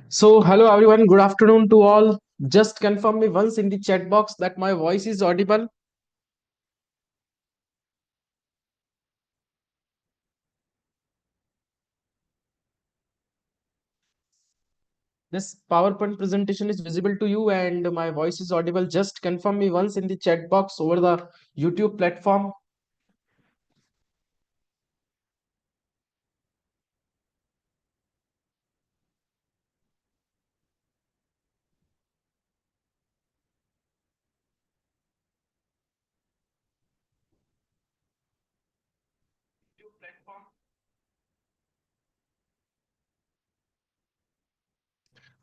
So, hello everyone, good afternoon to all. Just confirm me once in the chat box that my voice is audible. This PowerPoint presentation is visible to you and my voice is audible. Just confirm me once in the chat box over the YouTube platform.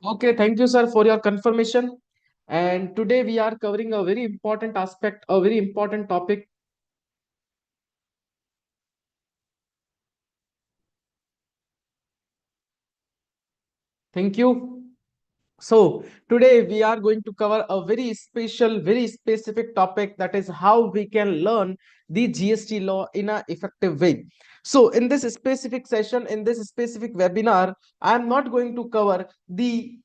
Okay, thank you, sir, for your confirmation. And today we are covering a very important aspect, a very important topic. Thank you. So today we are going to cover a very special, very specific topic, that is how we can learn the GST law in an effective way. So in this specific session, in this specific webinar, I am not going to cover the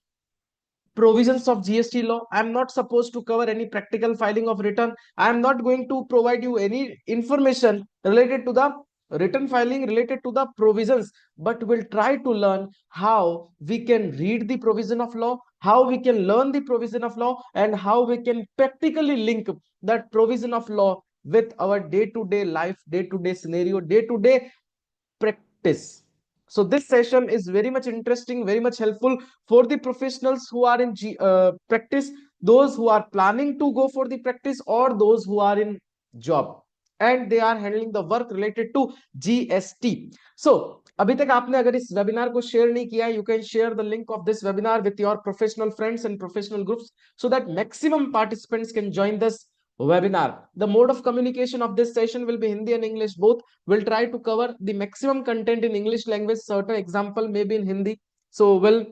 provisions of GST law. I'm not supposed to cover any practical filing of return. I'm not going to provide you any information related to the return filing, related to the provisions, but we'll try to learn how we can read the provision of law, how we can learn the provision of law, and how we can practically link that provision of law with our day-to-day life, day-to-day scenario, day-to-day practice. So this session is very much interesting, very much helpful for the professionals who are in practice, those who are planning to go for the practice, or those who are in job and they are handling the work related to GST. So अभी तक आपने अगर इस webinar को share नहीं किया, you can share the link of this webinar with your professional friends and professional groups so that maximum participants can join this webinar. The mode of communication of this session will be Hindi and English both. We'll try to cover the maximum content in English language. Certain example maybe in Hindi, so we'll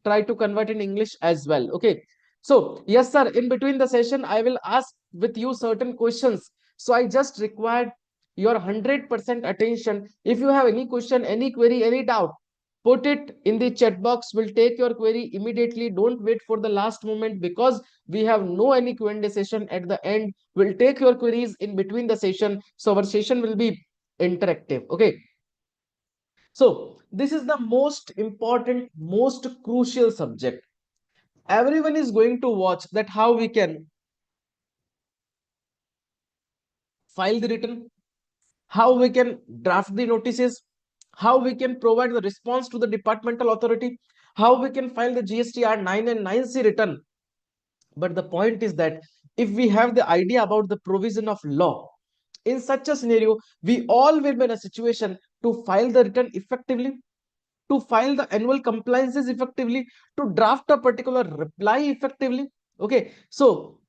try to convert in English as well. Okay, so yes sir, in between the session I will ask with you certain questions, so I just required your 100% attention. If you have any question, any query, any doubt, put it in the chat box. We'll take your query immediately. Don't wait for the last moment, because we have no any Q&A session at the end. We'll take your queries in between the session, so our session will be interactive. Okay, so this is the most important, most crucial subject. Everyone is going to watch that how we can file the return, how we can draft the notices, how we can provide the response to the departmental authority, how we can file the GSTR 9 and 9C return. But the point is that if we have the idea about the provision of law, in such a scenario, we all will be in a situation to file the return effectively, to file the annual compliances effectively, to draft a particular reply effectively. Okay, so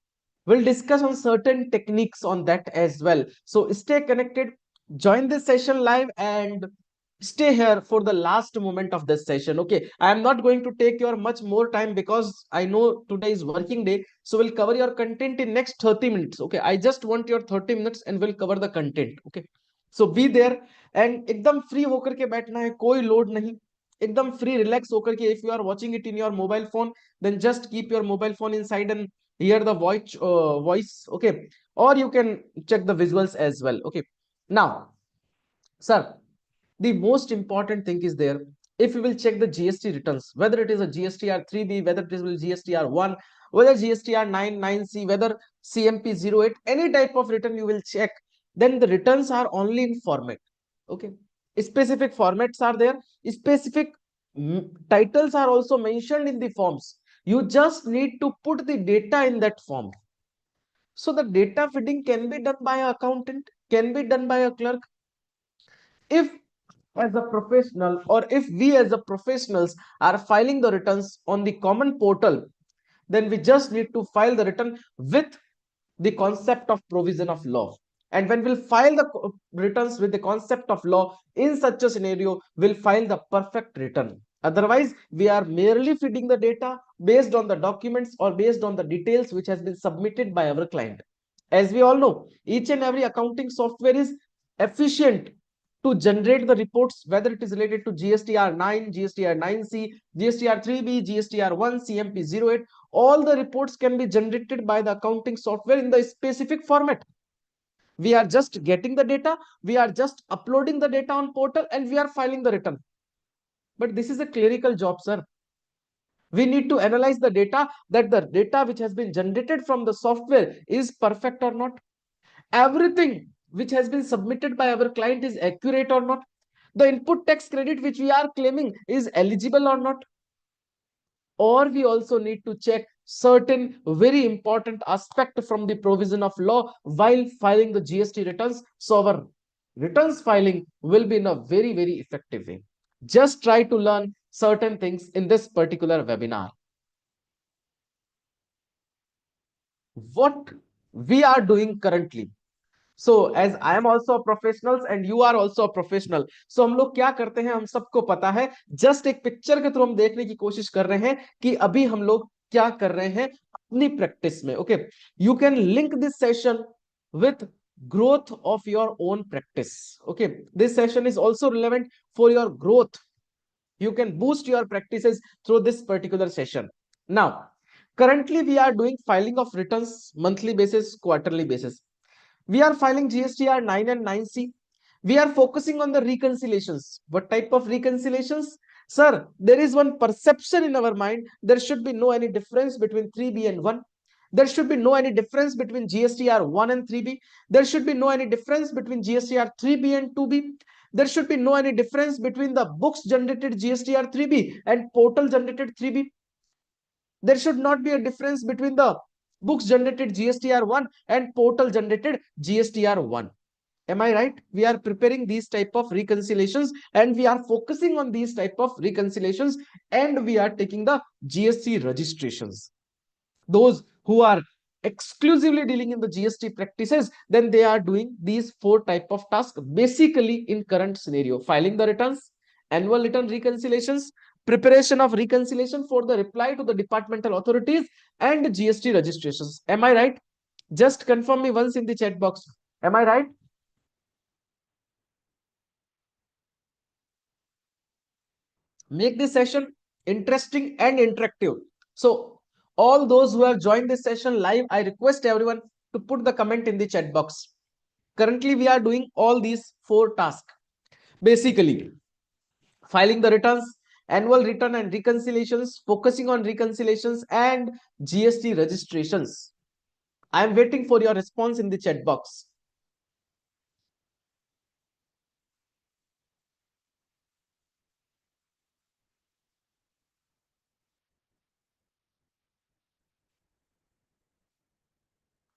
we'll discuss on certain techniques on that as well. So stay connected, join this session live, and stay here for the last moment of this session. Okay, I am not going to take your much more time because I know today is working day. So we'll cover your content in next 30 minutes. Okay, I just want your 30 minutes and we'll cover the content. Okay, so be there and एकदम free होकर के बैठना है, कोई load नहीं, एकदम free relax होकर के. If you are watching it in your mobile phone, then just keep your mobile phone inside and hear the voice. Okay, or you can check the visuals as well. Okay, now sir, the most important thing is there. If you will check the GST returns, whether it is a GSTR 3B, whether it is GSTR 1, whether GSTR 9, 9C, whether CMP 08, any type of return you will check, then the returns are only in format. Okay, specific formats are there, specific titles are also mentioned in the forms. You just need to put the data in that form. So the data feeding can be done by an accountant, can be done by a clerk. If as a professional, or if we as a professionals are filing the returns on the common portal, then we just need to file the return with the concept of provision of law. And when we'll file the returns with the concept of law, in such a scenario we'll file the perfect return. Otherwise we are merely feeding the data based on the documents or based on the details which has been submitted by our client. As we all know, each and every accounting software is efficient to generate the reports, whether it is related to GSTR 9, GSTR 9C, GSTR 3B, GSTR 1, CMP 08. All the reports can be generated by the accounting software in the specific format. We are just getting the data, we are just uploading the data on portal, and we are filing the return. But this is a clerical job, sir. We need to analyze the data, that the data which has been generated from the software is perfect or not. Everything which has been submitted by our client is accurate or not. The input tax credit which we are claiming is eligible or not. Or we also need to check certain very important aspect from the provision of law while filing the GST returns. So our returns filing will be in a very, very effective way. Just try to learn certain things in this particular webinar. What we are doing currently. So as I am also a professional and you are also a professional, so हम लोग क्या करते हैं, हम सबको पता है, just एक पिक्चर के थ्रू हम देखने की कोशिश कर रहे हैं कि अभी हम लोग क्या कर रहे हैं अपनी प्रैक्टिस में. Okay, you can link this session with growth of your own practice. Okay, this session is also relevant for your growth. You can boost your practices through this particular session. Now currently we are doing filing of returns monthly basis, quarterly basis. We are filing GSTR 9 and 9C. We are focusing on the reconciliations. What type of reconciliations? Sir, there is one perception in our mind. There should be no any difference between 3B and 1. There should be no any difference between GSTR 1 and 3B. There should be no any difference between GSTR 3B and 2B. There should be no any difference between the books generated GSTR 3B and portal generated 3B. There should not be a difference between the books generated GSTR1 and portal generated GSTR1. Am I right? We are preparing these type of reconciliations and we are focusing on these type of reconciliations, and we are taking the GST registrations. Those who are exclusively dealing in the GST practices, then they are doing these 4 type of tasks basically in current scenario: filing the returns, annual return reconciliations, preparation of reconciliation for the reply to the departmental authorities, and GST registrations. Am I right? Just confirm me once in the chat box. Am I right? Make this session interesting and interactive. So all those who have joined this session live, I request everyone to put the comment in the chat box. Currently we are doing all these 4 tasks. Basically filing the returns, annual return and reconciliations, focusing on reconciliations, and GST registrations. I am waiting for your response in the chat box.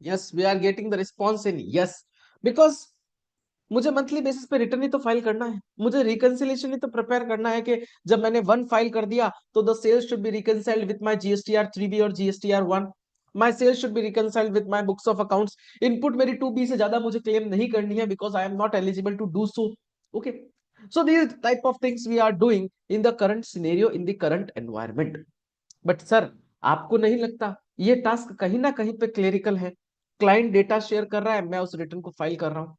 Yes, we are getting the response in yes, because मुझे monthly basis पे return ही तो file करना है, मुझे reconciliation ही तो prepare करना है कि जब मैंने 1 फाइल कर दिया तो the sales should be reconciled with my GSTR 3बी और GSTR 1. My sales should be reconciled with my books of accounts. Input मेरी 2बी से ज्यादा मुझे क्लेम नहीं करनी है because I am not eligible to do so. Okay, so these type of things we are doing in the current scenario, in the current environment. But sir, आपको नहीं लगता ये टास्क कहीं ना कहीं पे क्लेरिकल है? क्लाइंट डेटा शेयर कर रहा है, मैं उस रिटर्न को फाइल कर रहा हूं.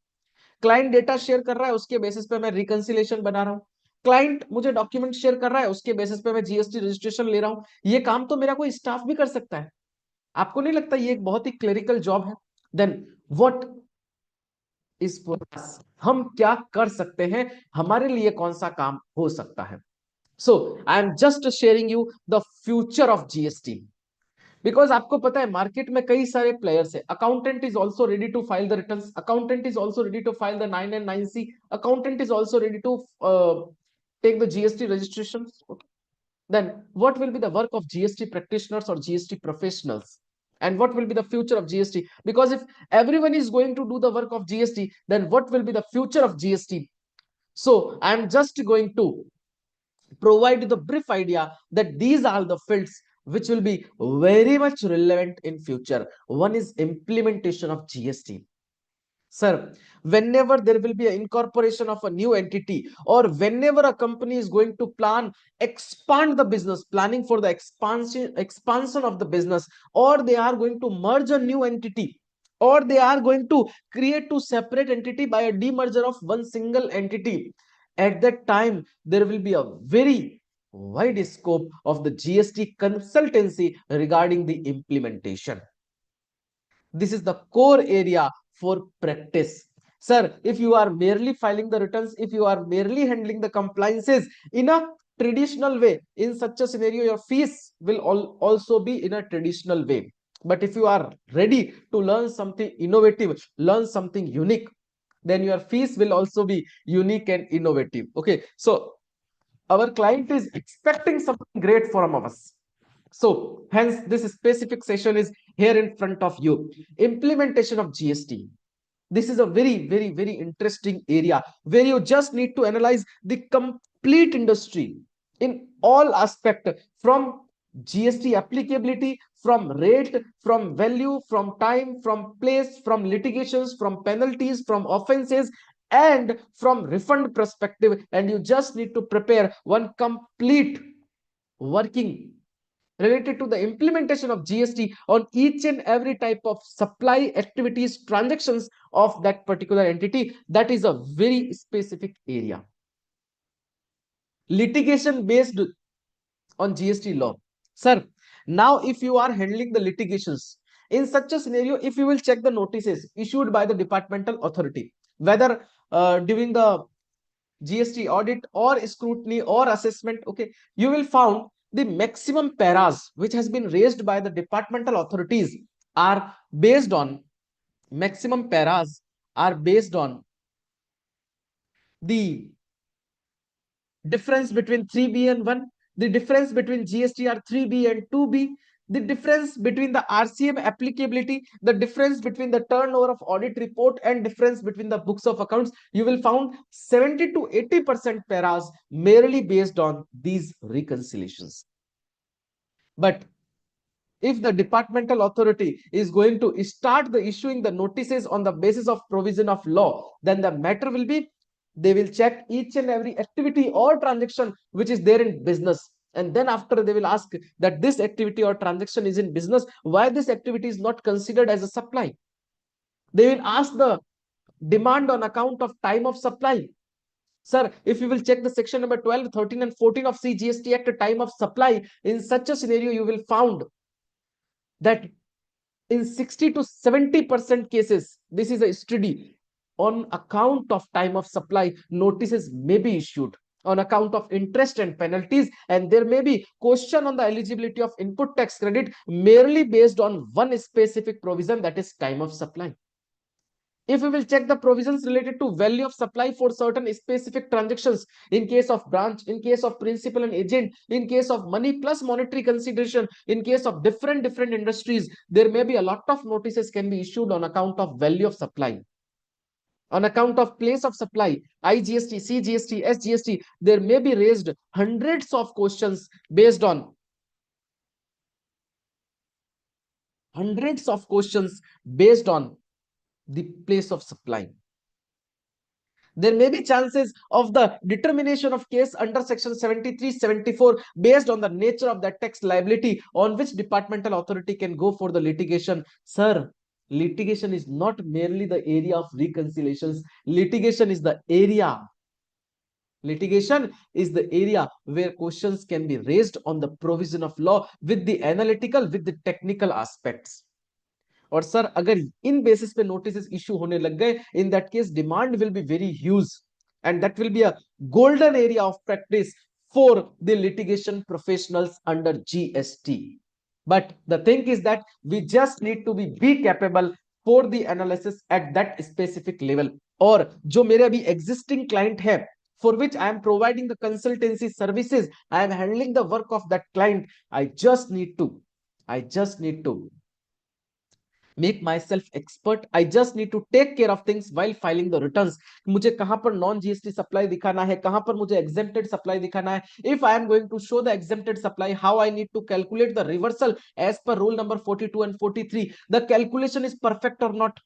क्लाइंट डेटा शेयर कर रहा है, उसके बेसिस पे मैं रिकंसिलेशन बना रहा हूं. क्लाइंट मुझे डॉक्यूमेंट शेयर कर रहा है, उसके बेसिस पे मैं जीएसटी रजिस्ट्रेशन ले रहा हूं. ये काम तो मेरा कोई स्टाफ भी कर सकता है. आपको नहीं लगता ये एक बहुत ही क्लरिकल जॉब है? Then what is for us? हम क्या कर सकते हैं, हमारे लिए कौन सा काम हो सकता है? So I am just sharing you the future of GST. Because आपको पता है मार्केट में कई सारे प्लेयर्स है. Accountant is also ready to file the returns, accountant is also ready to file the 9 and 9C, accountant is also ready to take the GST registration. Okay. Then what will be the work of GST practitioners or GST professionals, and what will be the future of GST? Because if everyone is going to do the work of GST, then what will be the future of GST? So I am just going to provide the brief idea that these are the fields which will be very much relevant in future. One is implementation of GST. Sir, whenever there will be an incorporation of a new entity, or whenever a company is going to expand the business, planning for the expansion of the business, or they are going to merge a new entity, or they are going to create two separate entity by a demerger of one single entity, at that time there will be a very wide scope of the GST consultancy regarding the implementation. This is the core area for practice. Sir, if you are merely filing the returns, if you are merely handling the compliances in a traditional way, in such a scenario your fees will also be in a traditional way. But if you are ready to learn something innovative, learn something unique, then your fees will also be unique and innovative. Okay, so our client is expecting something great from us. So, hence, this specific session is here in front of you. Implementation of GST. This is a very, very, very interesting area where you just need to analyze the complete industry in all aspect, from GST applicability, from rate, from value, from time, from place, from litigations, from penalties, from offenses, and from refund perspective. And you just need to prepare one complete working related to the implementation of GST on each and every type of supply activities, transactions of that particular entity. That is a very specific area. Litigation based on GST law. Sir, now if you are handling the litigations, in such a scenario, if you will check the notices issued by the departmental authority, whether during the GST audit or scrutiny or assessment, okay, you will found the maximum paras which has been raised by the departmental authorities are based on maximum paras are based on the difference between 3B and 1, the difference between GSTR 3B and 2B, the difference between the RCM applicability, the difference between the turnover of audit report, and difference between the books of accounts. You will found 70 to 80% paras merely based on these reconciliations. But if the departmental authority is going to start the issuing the notices on the basis of provision of law, then the matter will be, they will check each and every activity or transaction which is there in business, and then after they will ask that this activity or transaction is in business, why this activity is not considered as a supply. They will ask the demand on account of time of supply. Sir, if you will check the section number 12, 13 and 14 of CGST Act, time of supply, in such a scenario you will found that in 60 to 70% cases, this is a study, on account of time of supply, notices may be issued on account of interest and penalties, and there may be question on the eligibility of input tax credit merely based on one specific provision, that is time of supply. If we will check the provisions related to value of supply for certain specific transactions, in case of branch, in case of principal and agent, in case of money plus monetary consideration, in case of different industries, there may be a lot of notices can be issued on account of value of supply, on account of place of supply, IGST, CGST, SGST. There may be raised hundreds of questions based on the place of supply. There may be chances of the determination of case under section 73, 74 based on the nature of that tax liability on which departmental authority can go for the litigation. Sir, litigation is not merely the area of reconciliations. Litigation is the area where questions can be raised on the provision of law with the analytical, with the technical aspects. और sir अगर इन basis पे notice issue होने लग गए, in that case demand will be very huge, and that will be a golden area of practice for the litigation professionals under GST. But the thing is that we just need to be capable for the analysis at that specific level. और जो मेरे अभी existing client है, for which I am providing the consultancy services, I am handling the work of that client, I just need to make myself expert. I just need to take care of things while filing the returns. मुझे कहां पर non GST supply दिखाना है, कहां पर मुझे exempted supply दिखाना है. If I am going to show the exempted supply, how I need to calculate the reversal as per rule number 42 and 43. The calculation is perfect or not.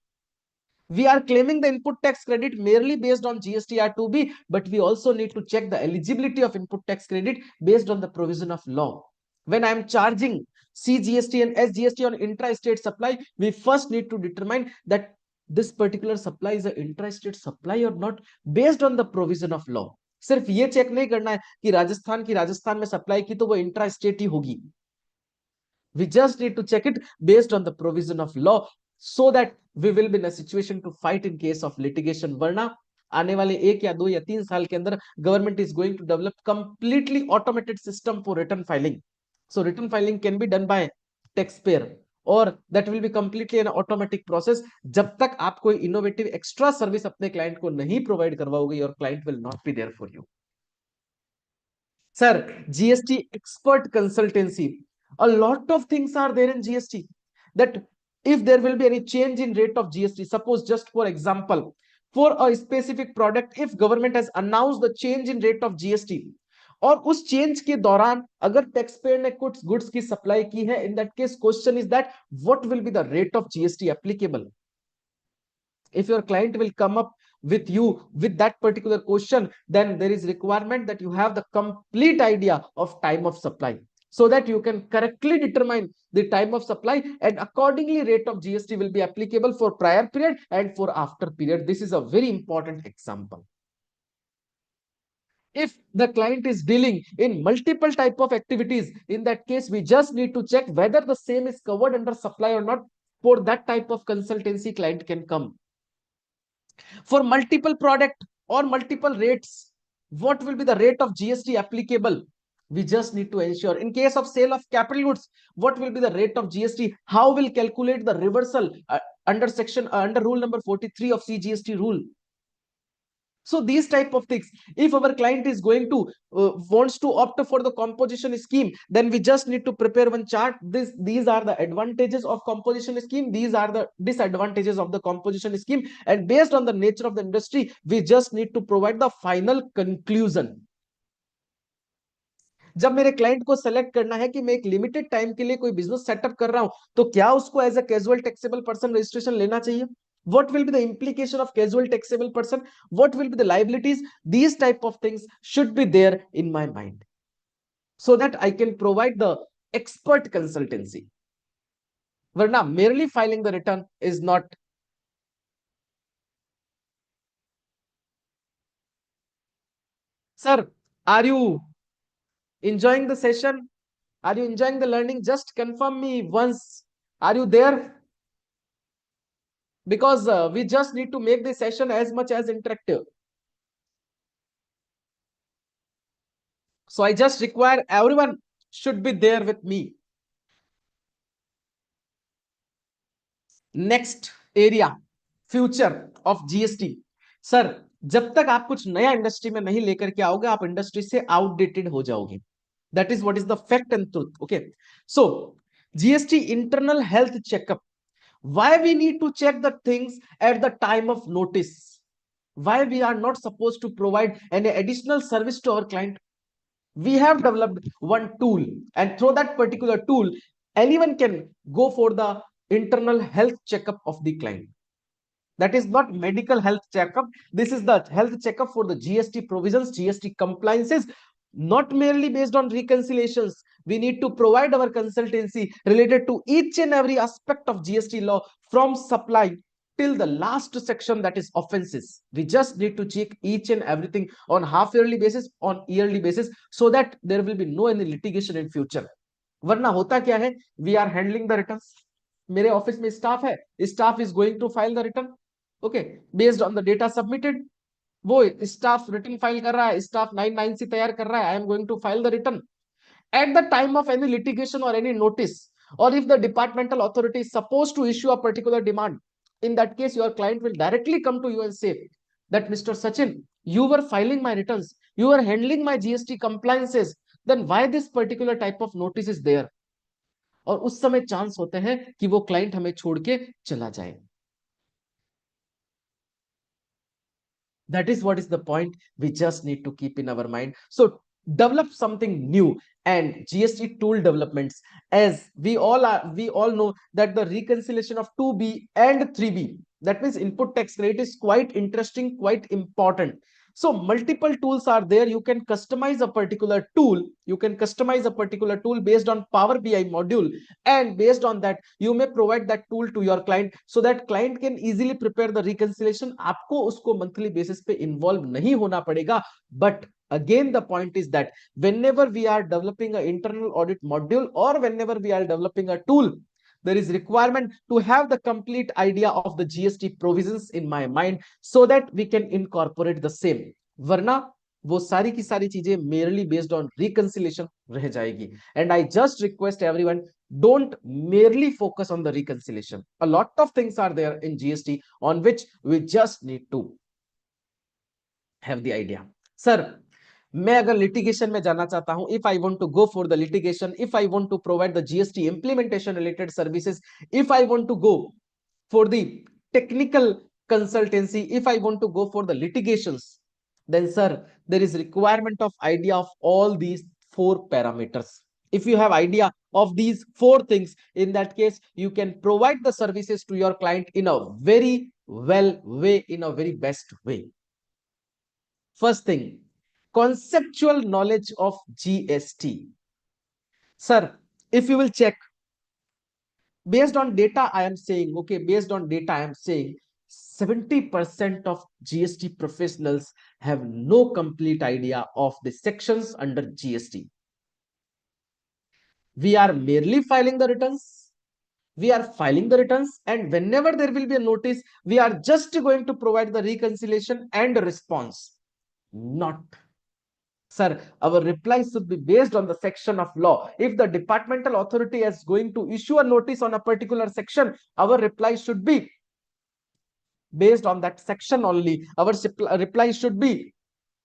We are claiming the input tax credit merely based on GSTR 2B, but we also need to check the eligibility of input tax credit based on the provision of law. When I am charging CGST and SGST on intra-state supply, we first need to determine that this particular supply is an intra-state supply or not based on the provision of law. सिर्फ ये check नहीं करना है कि राजस्थान की राजस्थान में supply की तो वो इंट्रा स्टेट ही होगी. We just need to check it based on the provision of law so that we will be in a situation to fight in case of litigation. वरना आने वाले 1 या 2 या 3 साल के अंदर government is going to develop completely automated system for return filing. So return filing can be done by taxpayer or that will be completely an automatic process. जब तक आप कोई innovative extra service अपने client को नहीं provide करवाओगे, your client will not be there for you. Sir, GST expert consultancy. A lot of things are there in GST that if there will be any change in rate of GST, suppose just for example, for a specific product, if government has announced the change in rate of GST और उस change के दौरान अगर tax payer ने कुछ goods की supply की है, in that case question is that what will be the rate of GST applicable. If your client will come up with you with that particular question, then there is requirement that you have the complete idea of time of supply so that you can correctly determine the time of supply, and accordingly rate of GST will be applicable for prior period and for after period. This is a very important example. If the client is dealing in multiple type of activities, in that case we just need to check whether the same is covered under supply or not. For that type of consultancy, client can come. For multiple product or multiple rates, what will be the rate of GST applicable? We just need to ensure. In case of sale of capital goods, what will be the rate of GST? How will calculate the reversal under section under rule number 43 of CGST rule? So these type of things, if our client is going to wants to opt for the composition scheme, then we just need to prepare one chart. These are the advantages of composition scheme, these are the disadvantages of the composition scheme, and based on the nature of the industry, we just need to provide the final conclusion. जब मेरे client को select करना है कि मैं एक limited time के लिए कोई बिजनेस सेटअप कर रहा हूं, तो क्या उसको as a casual taxable person registration लेना चाहिए? What will be the implication of casual taxable person? What will be the liabilities? These type of things should be there in my mind so that I can provide the expert consultancy. Varna, merely filing the return is not. Sir, are you enjoying the session? Are you enjoying the learning? Just confirm me once. Are you there? Because we just need to make the session as much as interactive. So I just require everyone should be there with me. Next area, future of GST. Sir, जब तक आप कुछ नया industry में नहीं लेकर के आओगे, आप इंडस्ट्री से आउटडेटेड हो जाओगे. That is what is the fact and truth. Okay. So GST internal health checkup. Why we need to check the things at the time of notice? Why we are not supposed to provide any additional service to our client? We have developed one tool, and through that particular tool, anyone can go for the internal health checkup of the client. That is not medical health checkup. This is the health checkup for the GST provisions, GST compliances, not merely based on reconciliations. We need to provide our consultancy related to each and every aspect of GST law from supply till the last section, that is offenses. We just need to check each and everything on half yearly basis, on yearly basis, so that there will be no any litigation in future. वरना होता क्या है, we are handling the returns. मेरे office में staff है, staff is going to file the return. Okay, based on the data submitted, वो staff return file कर रहा है, स्टाफ 99 से तैयार कर रहा है, I am going to file the return. At the time of any litigation or any notice, or if the departmental authority is supposed to issue a particular demand, in that case your client will directly come to you and say that Mr. Sachin, you were filing my returns, you were handling my GST compliances, then why this particular type of notice is there? और उस समय chance होते हैं कि वो client हमें छोड़ के चला जाए. That is what is the point we just need to keep in our mind. So develop something new. And GST tool developments, as we all know that the reconciliation of 2B and 3B, that means input tax credit, is quite interesting, quite important. So multiple tools are there. You can customize a particular tool. You can customize a particular tool based on Power BI module, and based on that you may provide that tool to your client so that client can easily prepare the reconciliation. आपको उसको monthly basis पे involve नहीं होना पड़ेगा. But again the point is that whenever we are developing an internal audit module or whenever we are developing a tool, there is requirement to have the complete idea of the GST provisions in my mind so that we can incorporate the same. वरना वो सारी की सारी चीजें merely based on reconciliation रह जाएगी. And I just request everyone, don't merely focus on the reconciliation. A lot of things are there in GST on which we just need to have the idea. Sir, मैं अगर litigation में जाना चाहता हूं, if I want to go for the litigation, if I want to provide the GST implementation related services, if I want to go for the technical consultancy, if I want to go for the litigations, then sir, there is requirement of idea of all these four parameters. If you have idea of these four things, in that case you can provide the services to your client in a very well way, in a very best way. First thing, conceptual knowledge of GST. Sir, if you will check, based on data I am saying, okay, based on data I am saying 70% of GST professionals have no complete idea of the sections under GST. We are merely filing the returns. We are filing the returns, and whenever there will be a notice, we are just going to provide the reconciliation and a response. Not. Sir, our reply should be based on the section of law. If the departmental authority is going to issue a notice on a particular section, our reply should be based on that section only. Our reply should be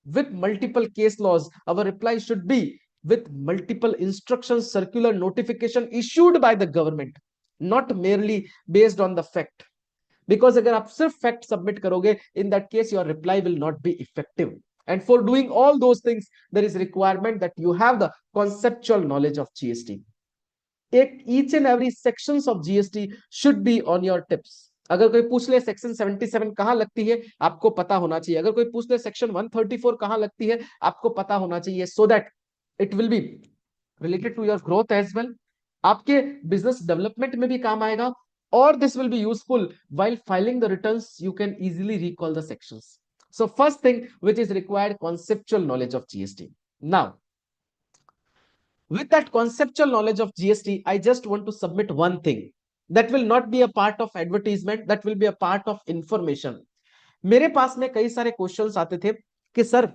with multiple case laws. Our reply should be with multiple instructions, circular notification issued by the government, not merely based on the fact. Because अगर आप सिर्फ fact submit करोगे, in that case your reply will not be effective. And for doing all those things, there is requirement that you have the conceptual knowledge of GST. Each and every sections of GST should be on your tips. अगर कोई पूछ ले section 77 कहां लगती है, आपको पता होना चाहिए. अगर कोई पूछ ले सेक्शन 134 कहां लगती है, आपको पता होना चाहिए, so that it will be related to your growth as well. आपके business development में भी काम आएगा, or this will be useful while filing the returns. You can easily recall the sections. So first thing which is required, conceptual knowledge of GST. Now, with that conceptual knowledge of GST, I just want to submit one thing that will not be a part of advertisement, that will be a part of information. मेरे पास में कई सारे questions आते थे कि sir,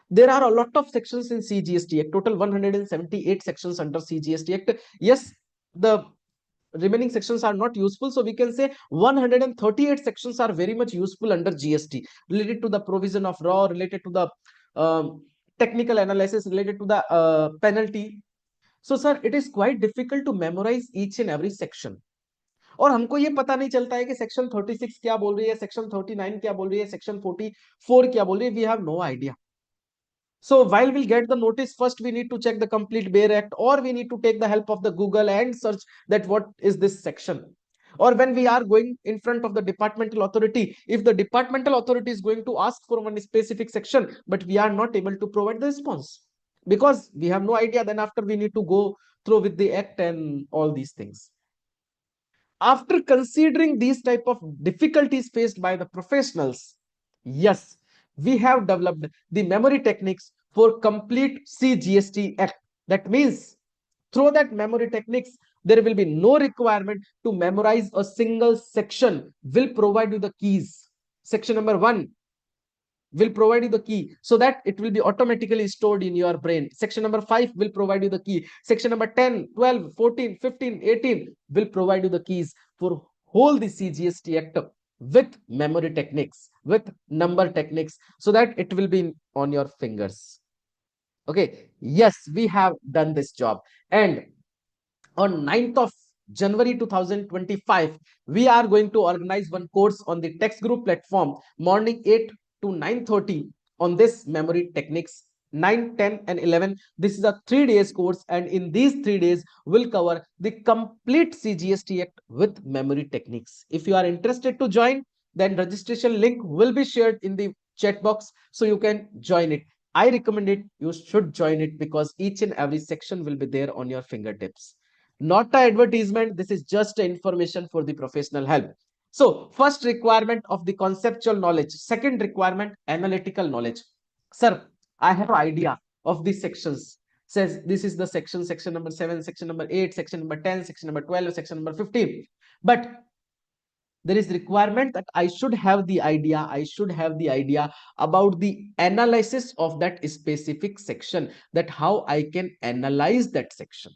there are a lot of sections in CGST Act, total 178 sections under CGST Act. Yes, the remaining sections are not useful, so we can say 138 sections are very much useful under GST, related to the provision of raw, related to the technical analysis, related to the penalty. So sir, it is quite difficult to memorize each and every section. और हमको ये पता नहीं चलता है कि section 36 क्या बोल रही है, सेक्शन 39 क्या बोल रही है, सेक्शन 44 क्या बोल रही है. We have no idea. So while we'll get the notice, first we need to check the complete Bare Act, or we need to take the help of the Google and search that what is this section. Or when we are going in front of the departmental authority, if the departmental authority is going to ask for one specific section, but we are not able to provide the response because we have no idea, then after we need to go through with the act and all these things. After considering these type of difficulties faced by the professionals, yes, we have developed the memory techniques for complete CGST Act. That means through that memory techniques, there will be no requirement to memorize a single section. Will provide you the keys. Section number 1 will provide you the key so that it will be automatically stored in your brain. Section number 5 will provide you the key. Section number 10, 12, 14, 15, 18 will provide you the keys for whole the CGST Act with memory techniques, with number techniques, so that it will be on your fingers. Okay, yes, we have done this job. And on 9th of January 2025, we are going to organize one course on the text group platform, morning 8 to 9:30 on this memory techniques. 9, 10 and 11. This is a 3 days course, and in these 3 days we'll cover the complete CGST Act with memory techniques. If you are interested to join, then registration link will be shared in the chat box so you can join it. I recommend it. You should join it because each and every section will be there on your fingertips. Not a advertisement. This is just information for the professional help. So first requirement of the conceptual knowledge. Second requirement, analytical knowledge. Sir, I have idea of these sections. Says this is the section number 7, section number 8, section number 10, section number 12, section number 15. But there is requirement that I should have the idea about the analysis of that specific section, that how I can analyze that section.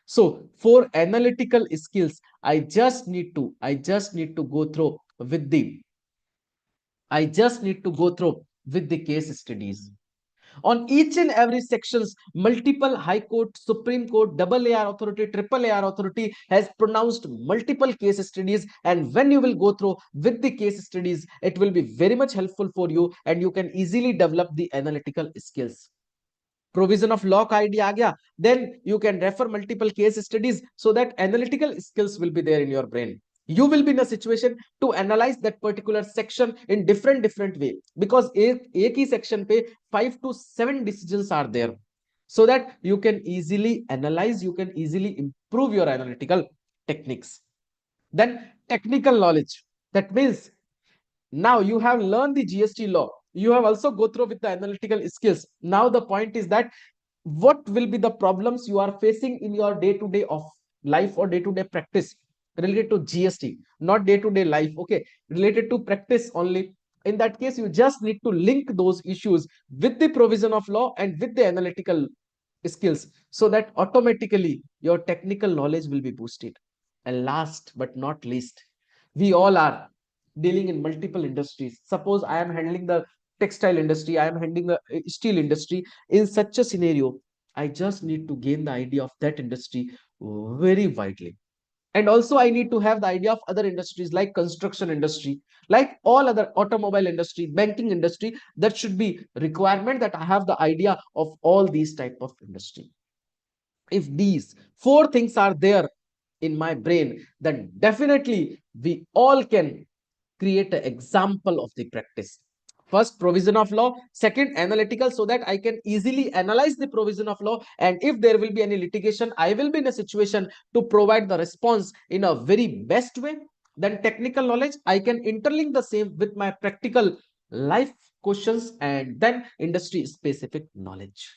So for analytical skills, I just need to go through with the I just need to go through with the case studies. On each and every sections, multiple high court, supreme court, double AR authority, triple AR authority has pronounced multiple case studies, and when you will go through with the case studies, it will be very much helpful for you and you can easily develop the analytical skills. Provision of law का idea आ गया, then you can refer multiple case studies so that analytical skills will be there in your brain. You will be in a situation to analyze that particular section in different way, because एक ही section पे 5 to 7 decisions are there, so that you can easily analyze, you can easily improve your analytical techniques. Then technical knowledge, that means now you have learned the GST law, you have also go through with the analytical skills. Now the point is that what will be the problems you are facing in your day to day of life or day to day practice related to GST, not day to day life, okay, related to practice only. In that case, you just need to link those issues with the provision of law and with the analytical skills, so that automatically your technical knowledge will be boosted. And last but not least, we all are dealing in multiple industries. Suppose I am handling the textile industry, I am handling the steel industry. In such a scenario, I just need to gain the idea of that industry very widely. And also I need to have the idea of other industries like construction industry, like all other automobile industry, banking industry. That should be requirement that I have the idea of all these type of industry. If these four things are there in my brain, then definitely we all can create an example of the practice. First, provision of law. Second, analytical, so that I can easily analyze the provision of law, and if there will be any litigation, I will be in a situation to provide the response in a very best way. Then technical knowledge, I can interlink the same with my practical life questions, and then industry specific knowledge.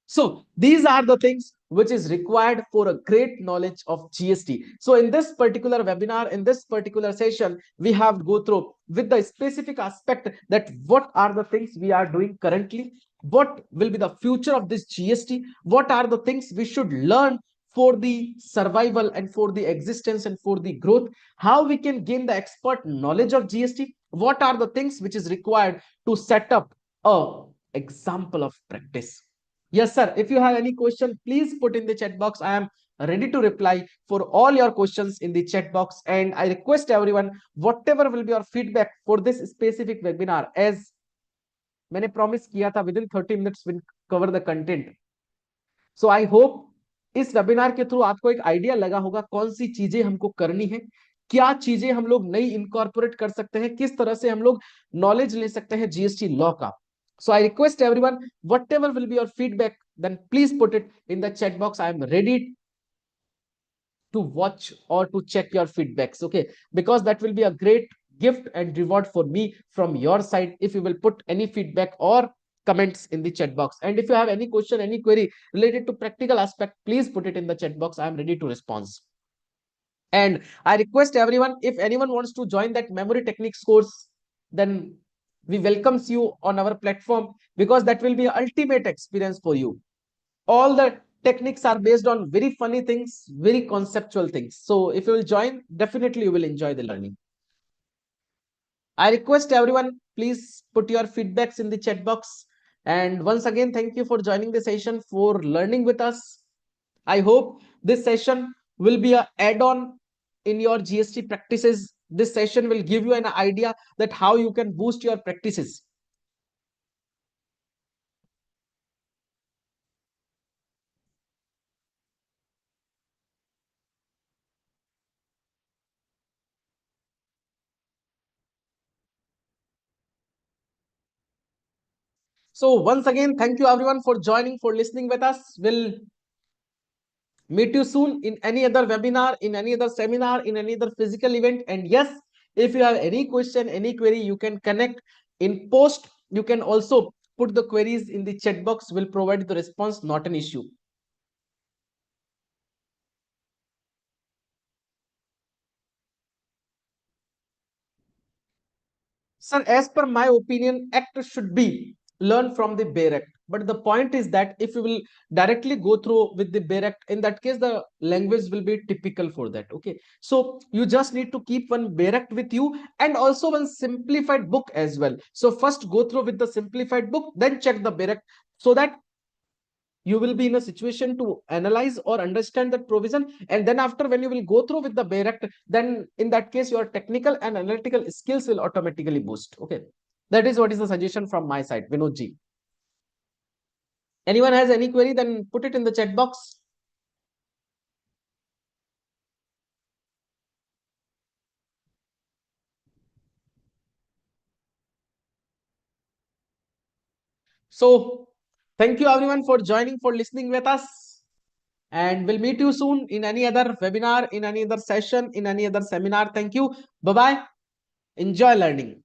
So these are the things which is required for a great knowledge of GST. So in this particular webinar, in this particular session, we have go through with the specific aspect that what are the things we are doing currently, what will be the future of this GST, what are the things we should learn for the survival and for the existence and for the growth, how we can gain the expert knowledge of GST, what are the things which is required to set up a example of practice. Yes, sir. If you have any question, please put in the chat box. I am ready to reply for all your questions in the chat box. And I request everyone, whatever will be your feedback for this specific webinar, as मैंने promise किया था within 30 minutes will cover the content. So I hope इस webinar के through आपको एक idea लगा होगा कौन सी चीजें हमको करनी है, क्या चीजें हम लोग नई इनकॉर्पोरेट कर सकते हैं, किस तरह से हम लोग नॉलेज ले सकते हैं जीएसटी लॉ का. So I request everyone, whatever will be your feedback, then please put it in the chat box. I am ready to watch or to check your feedbacks, okay? Because that will be a great gift and reward for me from your side if you will put any feedback or comments in the chat box. And if you have any question, any query related to practical aspect, please put it in the chat box. I am ready to respond. And I request everyone, if anyone wants to join that memory techniques course, then we welcomes you on our platform, because that will be an ultimate experience for you. All the techniques are based on very funny things, very conceptual things. So if you will join, definitely you will enjoy the learning. I request everyone, please put your feedbacks in the chat box. And once again, thank you for joining the session, for learning with us. I hope this session will be an add-on in your GST practices. This session will give you an idea that how you can boost your practices. So once again, thank you everyone for joining, for listening with us. We'll meet you soon in any other webinar, in any other seminar, in any other physical event. And yes, if you have any question, any query, you can connect in post. You can also put the queries in the chat box. We'll provide the response, not an issue. Sir, as per my opinion, act should be learn from the Bare Act. But the point is that if you will directly go through with the Bare Act, in that case, the language will be typical for that. Okay. So you just need to keep one Bare Act with you and also one simplified book as well. So first go through with the simplified book, then check the Bare Act so that you will be in a situation to analyze or understand that provision, and then after, when you will go through with the Bare Act, then in that case your technical and analytical skills will automatically boost. Okay, that is what is the suggestion from my side, Vinod ji. Anyone has any query, then put it in the chat box. So thank you everyone for joining, for listening with us, and we'll meet you soon in any other webinar, in any other session, in any other seminar. Thank you. Bye bye. Enjoy learning.